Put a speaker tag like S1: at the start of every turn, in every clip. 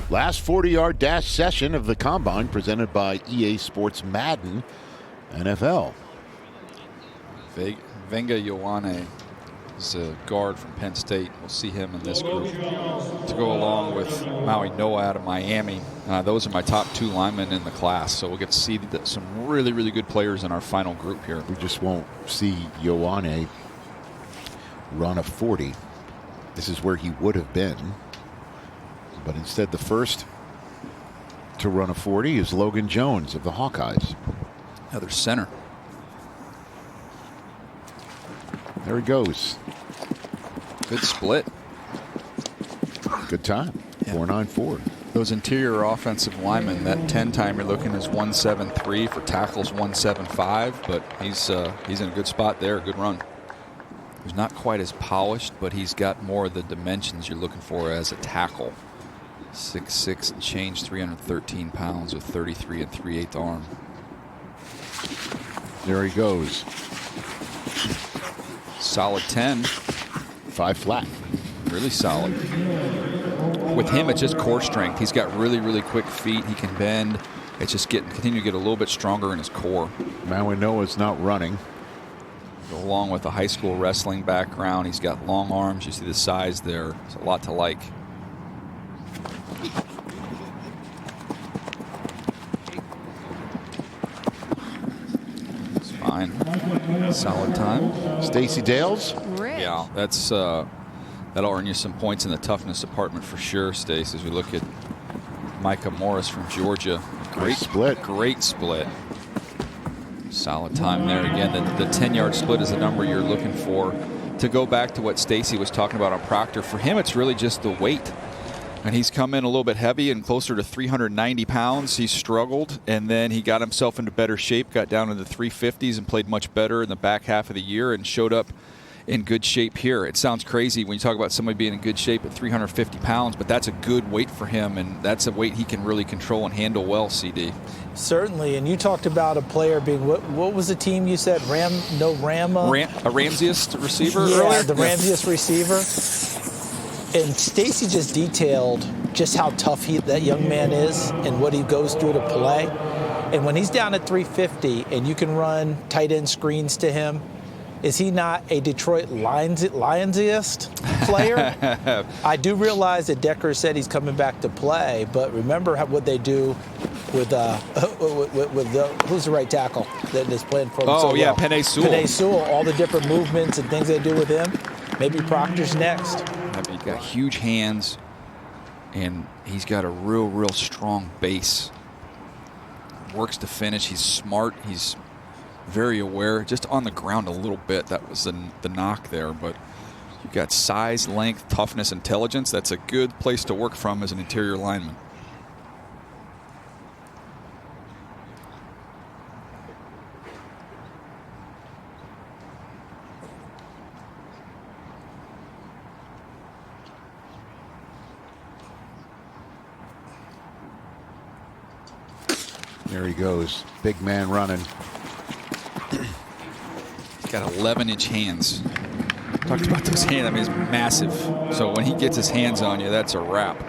S1: Last 40-yard dash session of the Combine presented by EA Sports Madden NFL.
S2: Venga Ioane is a guard from Penn State. We'll see him in this group to go along with Maui Noah out of Miami. Those are my top 2 linemen in the class. So we'll get to see some really, really good players in our final group here.
S1: We just won't see Ioane run a 40. This is where he would have been. But instead, the first to run a 40 is Logan Jones of the Hawkeyes.
S2: Another center.
S1: There he goes.
S2: Good split.
S1: Good time. Yeah. 4.94.
S2: Those interior offensive linemen, that 10 time you're looking is 1.73 for tackles 1.75, but he's in a good spot there. Good run. He's not quite as polished, but he's got more of the dimensions you're looking for as a tackle. 6'6" and change, 313 pounds with 33 3/8 arm.
S1: There he goes.
S2: Solid 10.
S1: 5 flat.
S2: Really solid. With him, it's just core strength. He's got really, really quick feet. He can bend. It's just continue to get a little bit stronger in his core.
S1: Maui Noah's not running.
S2: Along with a high school wrestling background, he's got long arms. You see the size there. It's a lot to like. It's fine. Solid time.
S1: Stacey Dales.
S2: Yeah, that'll earn you some points in the toughness department for sure, Stace. As we look at Micah Morris from Georgia, great
S1: split.
S2: Great split. Solid time there. Again, the 10-yard split is the number you're looking for. To go back to what Stacy was talking about on Proctor, for him it's really just the weight. And he's come in a little bit heavy and closer to 390 pounds. He struggled, and then he got himself into better shape, got down into the 350s and played much better in the back half of the year and showed up in good shape here. It sounds crazy when you talk about somebody being in good shape at 350 pounds, but that's a good weight for him, and that's a weight he can really control and handle well, CD.
S3: Certainly, and you talked about a player being, what was the team you said? A
S2: Ramsiest receiver
S3: yeah,
S2: earlier?
S3: The Ramsiest receiver. And Stacy just detailed just how tough that young man is and what he goes through to play. And when he's down at 350 and you can run tight end screens to him, is he not a Detroit Lionsiest player? I do realize that Decker said he's coming back to play, but remember what they do with who's the right tackle that is playing for them?
S2: Oh, so yeah, Penei Sewell.
S3: Penei Sewell, all the different movements and things they do with him. Maybe Proctor's next.
S2: He's got huge hands, and he's got a real strong base. Works to finish. He's smart. He's very aware. Just on the ground a little bit. That was the knock there. But you've got size, length, toughness, intelligence. That's a good place to work from as an interior lineman.
S1: There he goes. Big man running.
S2: He's got 11-inch hands. Talked about those hands. I mean, he's massive. So when he gets his hands on you, that's a wrap.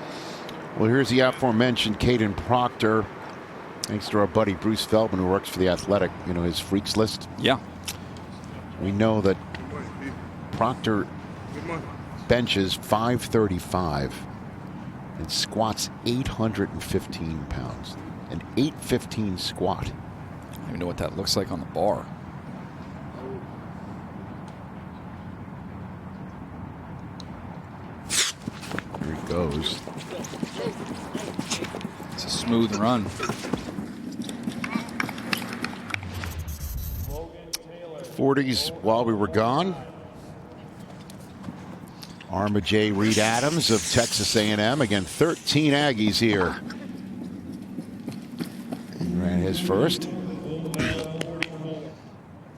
S1: Well, here's the aforementioned Caden Proctor. Thanks to our buddy Bruce Feldman, who works for The Athletic, his freaks list.
S2: Yeah.
S1: We know that Proctor benches 535 and squats 815 pounds. An 815 squat.
S2: I don't even know what that looks like on the bar.
S1: Here he goes.
S2: It's a smooth run.
S1: '40s while we were gone. Arma J. Reed Adams of Texas A&M. Again, 13 Aggies here. Ran his first.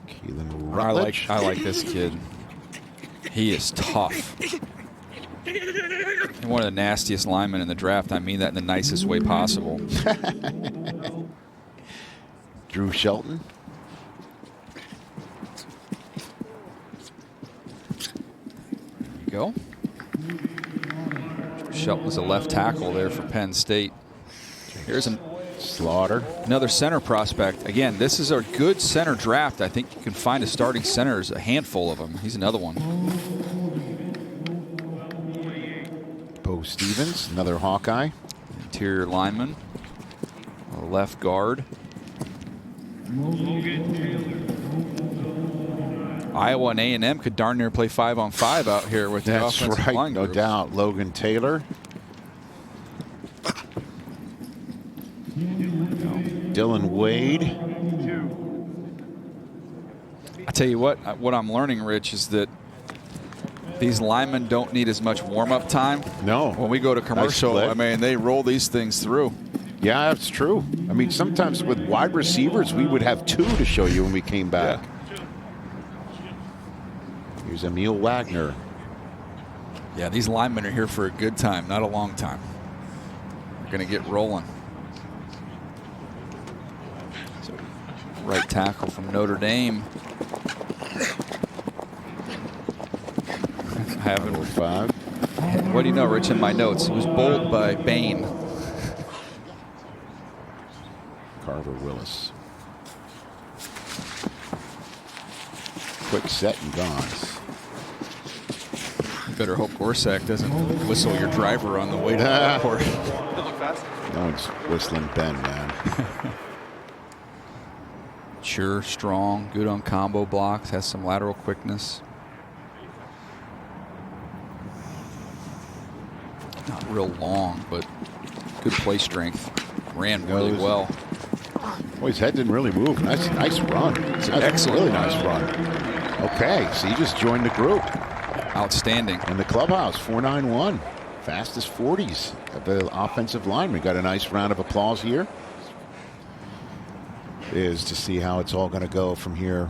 S1: Keelan Rutledge.
S2: I like this kid. He is tough. One of the nastiest linemen in the draft. I mean that in the nicest way possible.
S1: Drew Shelton.
S2: There you go. Shelton is a left tackle there for Penn State. Here's
S1: Slaughter.
S2: another center prospect. Again, this is a good center draft. I think you can find a starting center. There's a handful of them. He's another one.
S1: Bo Stevens, another Hawkeye.
S2: Interior lineman. A left guard. Iowa and A&M could darn near play 5-on-5 out here with the
S1: That's
S2: offensive
S1: right,
S2: line
S1: no
S2: group.
S1: doubt. Logan Taylor. Dylan Wade.
S2: I tell you what I'm learning, Rich, is that these linemen don't need as much warm-up time.
S1: No.
S2: When we go to commercial,
S1: Nice
S2: I mean, they roll these things through.
S1: Yeah, that's true. I mean, sometimes with wide receivers, we would have 2 to show you when we came back.
S2: Yeah.
S1: Here's Emil Wagner.
S2: Yeah, these linemen are here for a good time, not a long time. They're going to get rolling. So, right tackle from Notre Dame.
S1: Number 5.
S2: What do you know, Rich, in my notes? It was bowled by Bain.
S1: Carver Willis. Quick set and gone.
S2: You better hope Gorsak doesn't whistle your driver on the way to the airport.
S1: No one's whistling Ben, man.
S2: Sure, strong, good on combo blocks, has some lateral quickness. Not real long, but good play strength. Ran really well.
S1: Boy, his head didn't really move. Nice run. It's an
S2: excellent
S1: really nice run. Okay, so he just joined the group.
S2: Outstanding.
S1: In the clubhouse, 4.91. Fastest 40s of the offensive line. We got a nice round of applause here. Is to see how it's all going to go from here.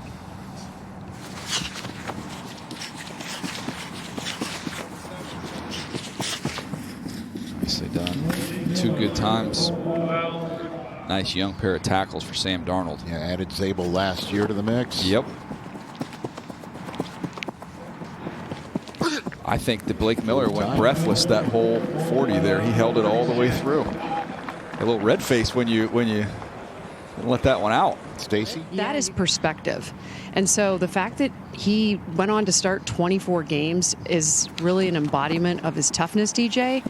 S2: Nicely done. 2 good times. Nice young pair of tackles for Sam Darnold.
S1: Yeah, added Zabel last year to the mix.
S2: Yep. I think that Blake Miller went breathless that whole 40 there. He held it all the way through. A little red face when you let that one out.
S1: Stacy?
S4: That is perspective. And so the fact that he went on to start 24 games is really an embodiment of his toughness, DJ.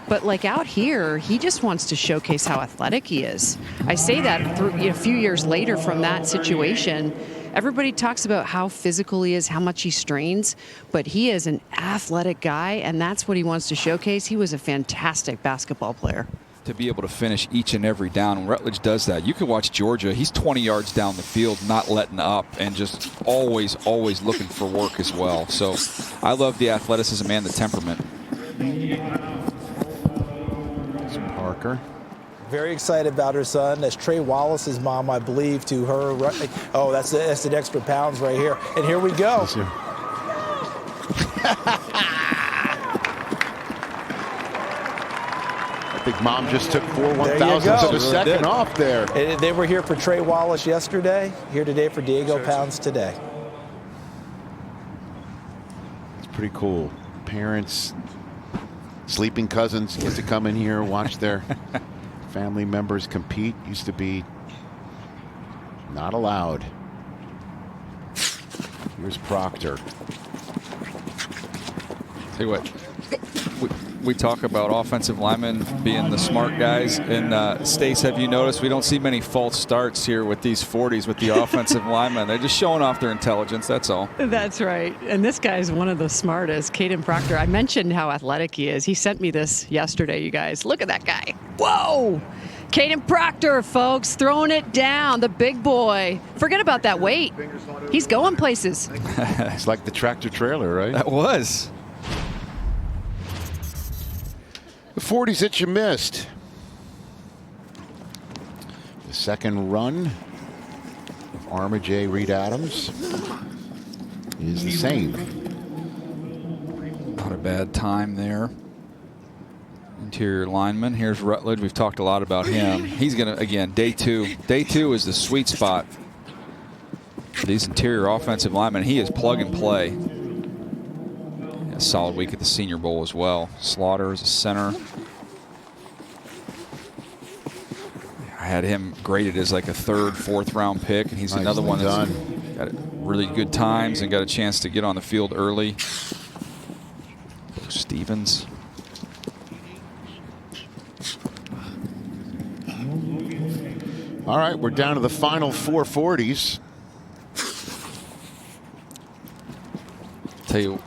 S4: But like out here, he just wants to showcase how athletic he is. I say that a few years later from that situation. Everybody talks about how physical he is, how much he strains, but he is an athletic guy, and that's what he wants to showcase. He was a fantastic basketball player.
S2: To be able to finish each and every down, when Rutledge does that, you can watch Georgia. He's 20 yards down the field, not letting up, and just always looking for work as well. So I love the athleticism and the temperament.
S1: Parker.
S3: Very excited about her son. That's Trey Wallace's mom, I believe, to her. Right. Oh, that's an extra pounds right here. And here we go.
S1: I think mom just took 4 1,000ths of a second off there.
S3: And they were here for Trey Wallace yesterday. Here today for Diego Pounds today.
S1: It's pretty cool. Parents, sleeping cousins get to come in here, watch their family members compete. Used to be not allowed. Here's Proctor.
S2: Tell you what, we talk about offensive linemen being the smart guys. And Stace, have you noticed we don't see many false starts here with these 40s with the offensive linemen? They're just showing off their intelligence, that's all.
S4: That's right. And this guy's one of the smartest, Caden Proctor. I mentioned how athletic he is. He sent me this yesterday, you guys. Look at that guy. Whoa! Caden Proctor, folks, throwing it down, the big boy. Forget about that weight. He's going places.
S1: It's like the tractor trailer, right?
S2: That was.
S1: The 40s that you missed. The second run of Armajay Reed Adams is the same.
S2: Not a bad time there. Interior lineman. Here's Rutledge. We've talked a lot about him. He's going to, again, day two. Day 2 is the sweet spot for these interior offensive linemen. He is plug and play. A solid week at the Senior Bowl as well. Slaughter is a center. I had him graded as like a 3rd, 4th round pick, and he's another one that's got really good times and got a chance to get on the field early. Bo Stevens.
S1: All right, we're down to the final 440s.
S2: Tell you,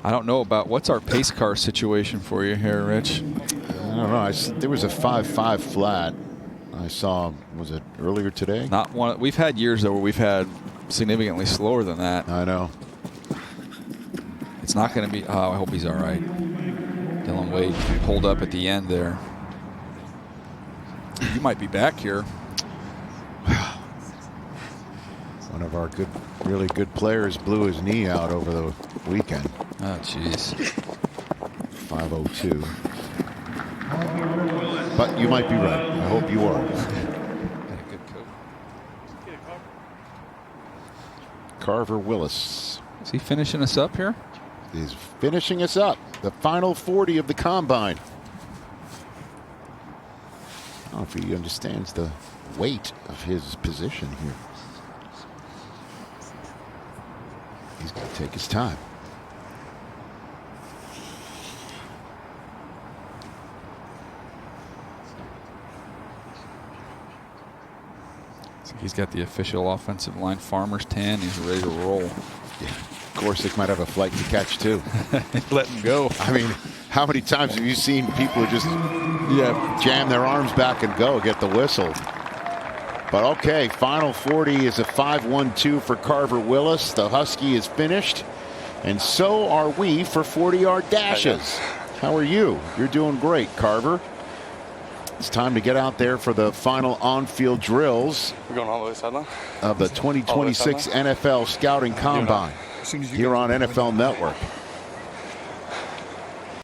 S2: I don't know about what's our pace car situation for you here, Rich.
S1: I don't know. There was a 5.5 flat. I saw, was it earlier today?
S2: Not one. We've had years though where we've had significantly slower than that.
S1: I know.
S2: It's not going to be. Oh, I hope he's all right. Dylan Wade pulled up at the end there. You might be back here.
S1: One of our really good players blew his knee out over the weekend.
S2: Oh, jeez.
S1: 5:02. But you might be right. I hope you are.
S2: Got a good coat.
S1: Carver Willis
S2: Is he finishing us up here?
S1: is finishing us up. The final 40 of the combine. I don't know if he understands the weight of his position here. He's going to take his time.
S2: He's got the official offensive line farmer's tan. He's ready to roll.
S1: Yeah. Gorsuch might have a flight to catch too.
S2: Let him go.
S1: I mean, how many times have you seen people just jam their arms back and go, get the whistle? But okay, final 40 is a 5.12 for Carver Willis. The Husky is finished, and so are we for 40-yard dashes. How are you? You're doing great, Carver. It's time to get out there for the final on-field drills
S5: We're going all the way sideline
S1: of the 2026 NFL Scouting Combine here on NFL Network.